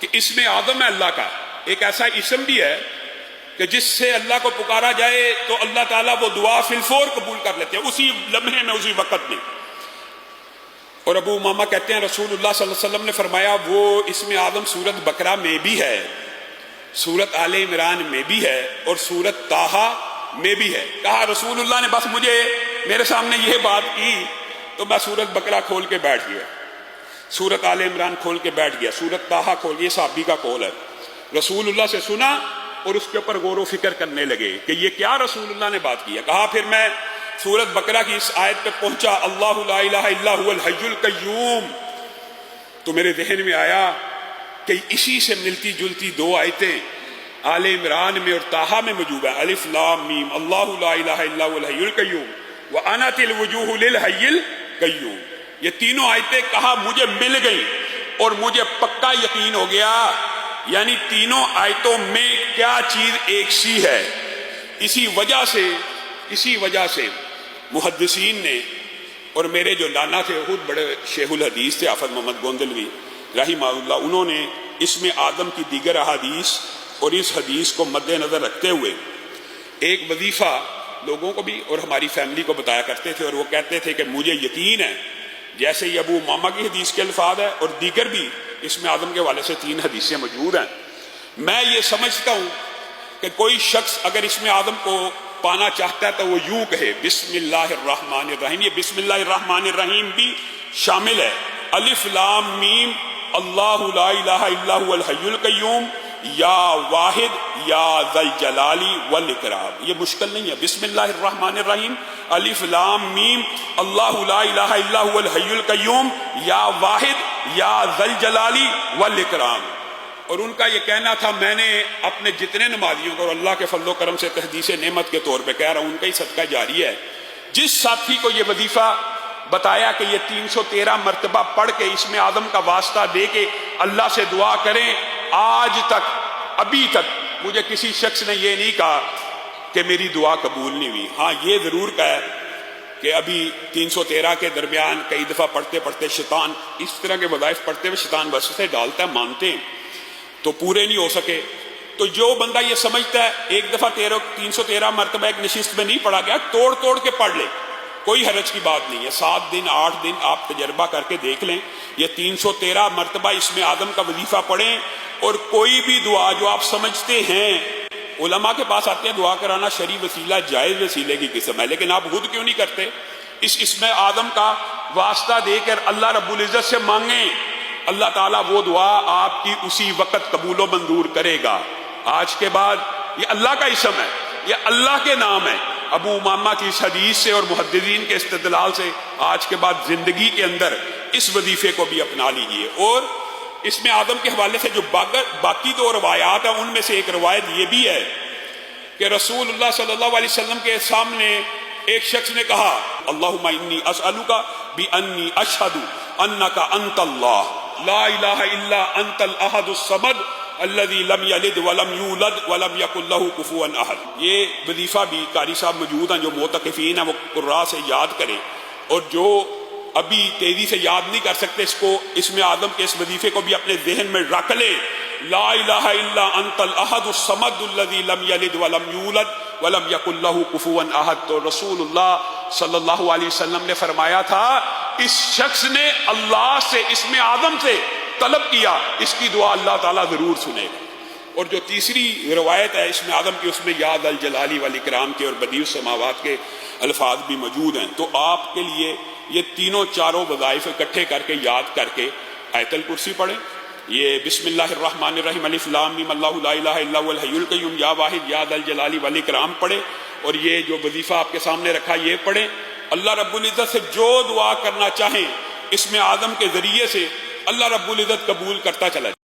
کہ اسم اعظم ہے اللہ کا، ایک ایسا اسم بھی ہے کہ جس سے اللہ کو پکارا جائے تو اللہ تعالیٰ وہ دعا فی الفور قبول کر لیتے ہیں، اسی لمحے میں، اسی وقت میں۔ اور ابو امامہ کہتے ہیں رسول اللہ صلی اللہ علیہ وسلم نے فرمایا وہ اسم اعظم سورت بقرہ میں بھی ہے، سورت آل عمران میں بھی ہے، اور سورت طٰہٰ میں بھی ہے۔ کہا رسول اللہ نے بس مجھے میرے سامنے یہ بات کی تو میں سورت بقرہ کھول کے بیٹھ گیا، سورت آل عمران کھول کے بیٹھ گیا، سورت طٰہٰ کھول، یہ صحابی کا قول ہے۔ رسول اللہ سے سنا اور اس کے اوپر غور و فکر کرنے لگے کہ یہ کیا رسول اللہ نے بات کی ہے۔ کہا پھر میں سورت بقرہ کی اس آیت پہ پہنچا، اللہ لا الہ الا هو الحی القیوم، تو میرے ذہن میں آیا کہ اسی سے ملتی جلتی دو آیتیں آل عمران میں اور طٰہٰ میں موجود ہیں، الف لام میم، اللہ لا الہ الا هو الحی القیوم وانت الوجوہ للحی القیوم، یہ تینوں آیتیں کہا مجھے مل گئی اور مجھے پکا یقین ہو گیا، یعنی تینوں آیتوں میں کیا چیز ایک سی ہے۔ اسی وجہ سے محدثین نے، اور میرے جو نانا تھے خود بڑے شیخ الحدیث تھے حافظ محمد گوندلوی رحمہ اللہ، انہوں نے اسم اعظم کی دیگر احادیث اور اس حدیث کو مد نظر رکھتے ہوئے ایک وظیفہ لوگوں کو بھی اور ہماری فیملی کو بتایا کرتے تھے، اور وہ کہتے تھے کہ مجھے یقین ہے، جیسے یہ ابو امامہ کی حدیث کے الفاظ ہے اور دیگر بھی اسم اعظم کے حوالے سے 3 حدیثیں موجود ہیں، میں یہ سمجھتا ہوں کہ کوئی شخص اگر اسم اعظم کو پانا چاہتا ہے تو وہ یوں کہے بسم اللہ الرحمن الرحیم۔ یہ بسم اللہ الرحمن الرحیم بھی شامل ہے، الف لام میم اللہ لا الہ الا هو الحی القیوم یا واحد یا ذا الجلال والاکرام، یہ مشکل نہیں ہے، بسم اللہ الرحمن الرحیم الف لام میم اللہ لا الہ الا هو الحی القیوم یا واحد یا ذا الجلال والاکرام۔ اور ان کا یہ کہنا تھا، میں نے اپنے جتنے نمازیوں کو، اور اللہ کے فضل و کرم سے تحدیث نعمت کے طور پہ کہہ رہا ہوں، ان کا ہی صدقہ جاری ہے، جس ساتھی کو یہ وظیفہ بتایا کہ یہ 313 مرتبہ پڑھ کے اسم اعظم کا واسطہ دے کے اللہ سے دعا کریں، آج تک ابھی تک مجھے کسی شخص نے یہ نہیں کہا کہ میری دعا قبول نہیں ہوئی۔ ہاں یہ ضرور کہا کہ ابھی 313 کے درمیان کئی دفعہ پڑھتے پڑھتے شیطان، اس طرح کے وظائف پڑھتے ہوئے شیطان وسوسے ڈالتا ہے، مانتے ہیں تو پورے نہیں ہو سکے۔ تو جو بندہ یہ سمجھتا ہے ایک دفعہ 313 مرتبہ ایک نشست میں نہیں پڑھا گیا، توڑ توڑ کے پڑھ لے، کوئی حرج کی بات نہیں ہے، 7 دن 8 دن آپ تجربہ کر کے دیکھ لیں، یہ 313 مرتبہ اسم اعظم کا وظیفہ پڑھیں، اور کوئی بھی دعا جو آپ سمجھتے ہیں، علماء کے پاس آتے ہیں دعا کرانا شرعی وسیلہ جائز وسیلے کی قسم ہے، لیکن آپ خود کیوں نہیں کرتے؟ اس اسم اعظم کا واسطہ دے کر اللہ رب العزت سے مانگیں، اللہ تعالیٰ وہ دعا آپ کی اسی وقت قبول و منظور کرے گا۔ آج کے بعد یہ اللہ کا اسم ہے، یہ اللہ کے نام ہے، ابو امامہ کی اس حدیث سے اور محدثین کے استدلال سے آج کے بعد زندگی کے اندر اس وظیفے کو بھی اپنا لیجئے۔ اور اسم اعظم کے حوالے سے جو باقی دو روایات ہیں، ان میں سے ایک روایت یہ بھی ہے کہ رسول اللہ صلی اللہ علیہ وسلم کے سامنے ایک شخص نے کہا، اللہم انی اسألک بانی اشہد انک انت اللہ لا الہ الا انت الاحد الصمد الذی لم یلد ولم یولد ولم یکن لہ کفوا احد۔ یہ وظیفہ بھی قاری صاحب موجود ہیں جو معتکفین ہیں وہ قراء سے یاد کریں، اور جو ابھی تیزی سے یاد نہیں کر سکتے اس کو اسم اعظم کے اس وظیفے کو بھی اپنے ذہن میں رکھ لیں، لا الہ الا انت الاحد الصمد الذی لم یلد ولم یولد ولم یکن لہ کفوا احد۔ تو رسول اللہ صلی اللہ علیہ وسلم نے فرمایا تھا اس شخص نے اللہ سے اسم اعظم سے طلب کیا، اس کی دعا اللہ تعالیٰ ضرور سنے گا۔ اور جو تیسری روایت ہے اسم اعظم کی، اس میں یا ذا الجلال والاکرام کے اور بدیع السماوات کے الفاظ بھی موجود ہیں۔ تو آپ کے لیے یہ تینوں چاروں وظائف اکٹھے کر کے یاد کر کے آیت الکرسی پڑھیں، یہ بسم اللہ الرحمن الرحیم الف لام میم اللہ لا الہ الا هو الحی القیوم یا واحد یا ذا الجلال والاکرام پڑھیں، اور یہ جو وظیفہ آپ کے سامنے رکھا یہ پڑھیں۔ اللہ رب العزت سے جو دعا کرنا چاہیں اسم اعظم کے ذریعے سے اللہ رب العزت قبول کرتا چلا جائے۔